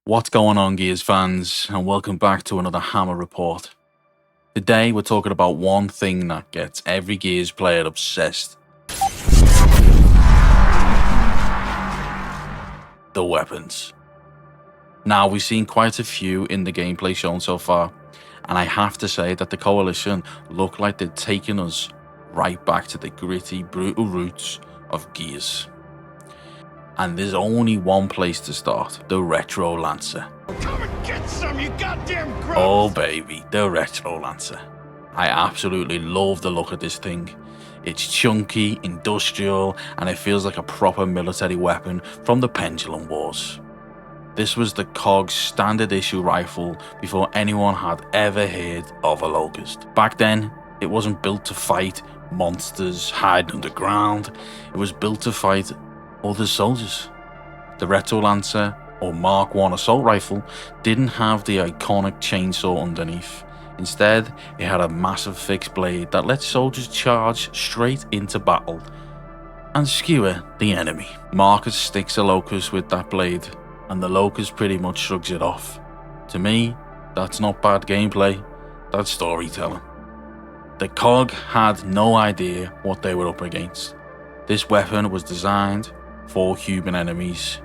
What's going on, Gears fans, and welcome back to another Hammer Report. Today we're talking about one thing that gets every Gears player obsessed. The weapons. Now, we've seen quite a few in the gameplay shown so far, and I have to say that the Coalition look like they're taking us right back to the gritty, brutal roots of Gears. And there's only one place to start, the Retro Lancer. Come and get some, you goddamn grubs! Oh baby, the Retro Lancer. I absolutely love the look of this thing. It's chunky, industrial, and it feels like a proper military weapon from the Pendulum Wars. This was the COG's standard issue rifle before anyone had ever heard of a Locust. Back then, it wasn't built to fight monsters hiding underground. It was built to fight other soldiers. The Retro Lancer, or Mark I assault rifle, didn't have the iconic chainsaw underneath. Instead, it had a massive fixed blade that let soldiers charge straight into battle and skewer the enemy. Marcus sticks a Locust with that blade, and the Locust pretty much shrugs it off. To me, that's not bad gameplay, that's storytelling. The COG had no idea what they were up against. This weapon was designed for human enemies,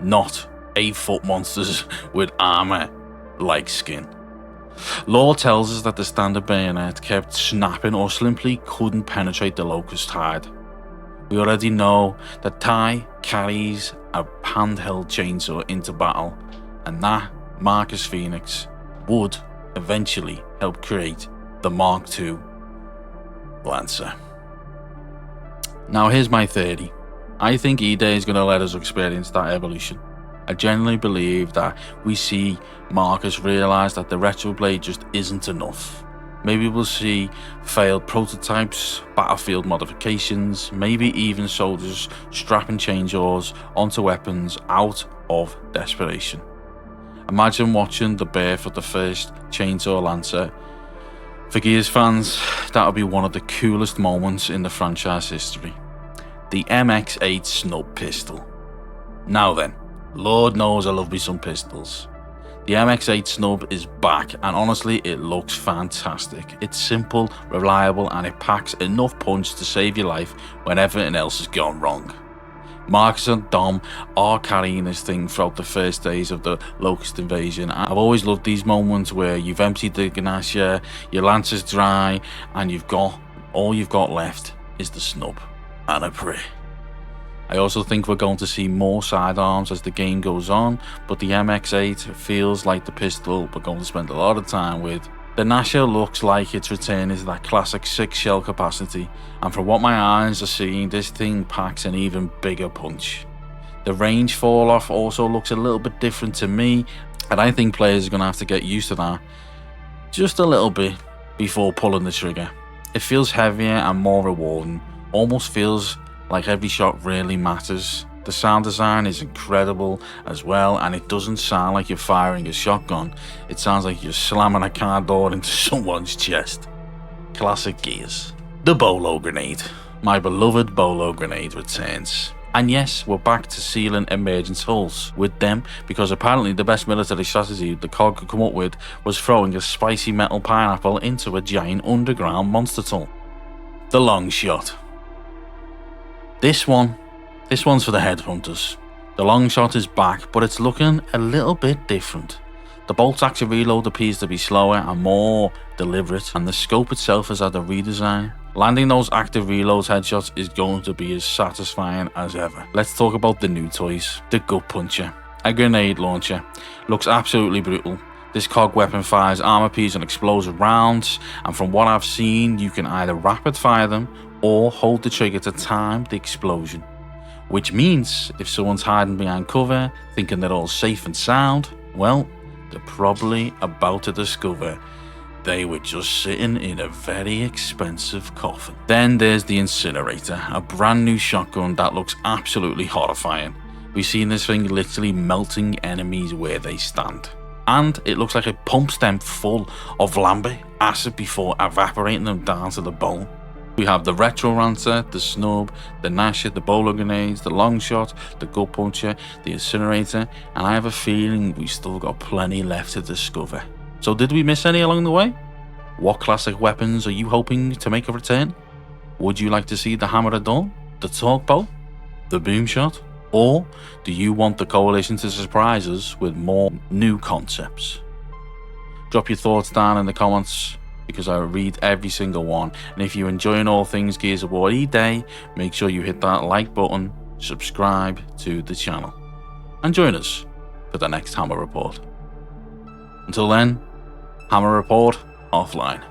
not 8-foot monsters with armor like skin. Lore tells us that the standard bayonet kept snapping or simply couldn't penetrate the Locust hide. We already know that Ty carries a handheld chainsaw into battle, and that Marcus Phoenix would eventually help create the Mark II Lancer. Now here's my theory. I think E-Day is going to let us experience that evolution. I genuinely believe that we see Marcus realise that the retro blade just isn't enough. Maybe we'll see failed prototypes, battlefield modifications, maybe even soldiers strapping chainsaws onto weapons out of desperation. Imagine watching the birth of the first Chainsaw Lancer. For Gears fans, that'll be one of the coolest moments in the franchise history. The MX8 Snub Pistol. Now then, Lord knows I love me some pistols. The MX8 Snub is back, and honestly it looks fantastic. It's simple, reliable, and it packs enough punch to save your life when everything else has gone wrong. Marcus and Dom are carrying this thing throughout the first days of the Locust invasion. I've always loved these moments where you've emptied the Gnasher, your lance is dry, and all you've got left is the snub and a pray. I also think we're going to see more sidearms as the game goes on, but the MX8 feels like the pistol we're going to spend a lot of time with. The Gnasher looks like it's returning to that classic 6 shell capacity, and from what my eyes are seeing, this thing packs an even bigger punch. The range fall off also looks a little bit different to me, and I think players are going to have to get used to that just a little bit before pulling the trigger. It feels heavier and more rewarding, almost feels like every shot really matters. The sound design is incredible as well, and it doesn't sound like you're firing a shotgun. It sounds like you're slamming a car door into someone's chest. Classic Gears. The Bolo Grenade. My beloved Bolo Grenade returns. And yes, we're back to sealing emergence holes with them, because apparently the best military strategy the COG could come up with was throwing a spicy metal pineapple into a giant underground monster tunnel. The Longshot. This one's for the headhunters. The Longshot is back, but it's looking a little bit different. The bolt action reload appears to be slower and more deliberate, and the scope itself has had a redesign. Landing those active reloads headshots is going to be as satisfying as ever. Let's talk about the new toys. The Gut Puncher, a grenade launcher. Looks absolutely brutal. This COG weapon fires armor piece and explosive rounds, and from what I've seen, you can either rapid fire them or hold the trigger to time the explosion. Which means if someone's hiding behind cover, thinking they're all safe and sound, well, they're probably about to discover they were just sitting in a very expensive coffin. Then there's the Incinerator, a brand new shotgun that looks absolutely horrifying. We've seen this thing literally melting enemies where they stand. And it looks like it pumps them full of lambent acid before evaporating them down to the bone. We have the Retro Rancer, the Snub, the Gnasher, the Bolo Grenades, the Longshot, the Gut Puncher, the Incinerator, and I have a feeling we still got plenty left to discover. So did we miss any along the way? What classic weapons are you hoping to make a return? Would you like to see the Hammer of Dawn, the Torque Bow, the Boom Shot, or do you want the Coalition to surprise us with more new concepts? Drop your thoughts down in the comments, because I read every single one, and if you're enjoying all things Gears of War E-Day, make sure you hit that like button, subscribe to the channel, and join us for the next Hammer Report. Until then, Hammer Report offline.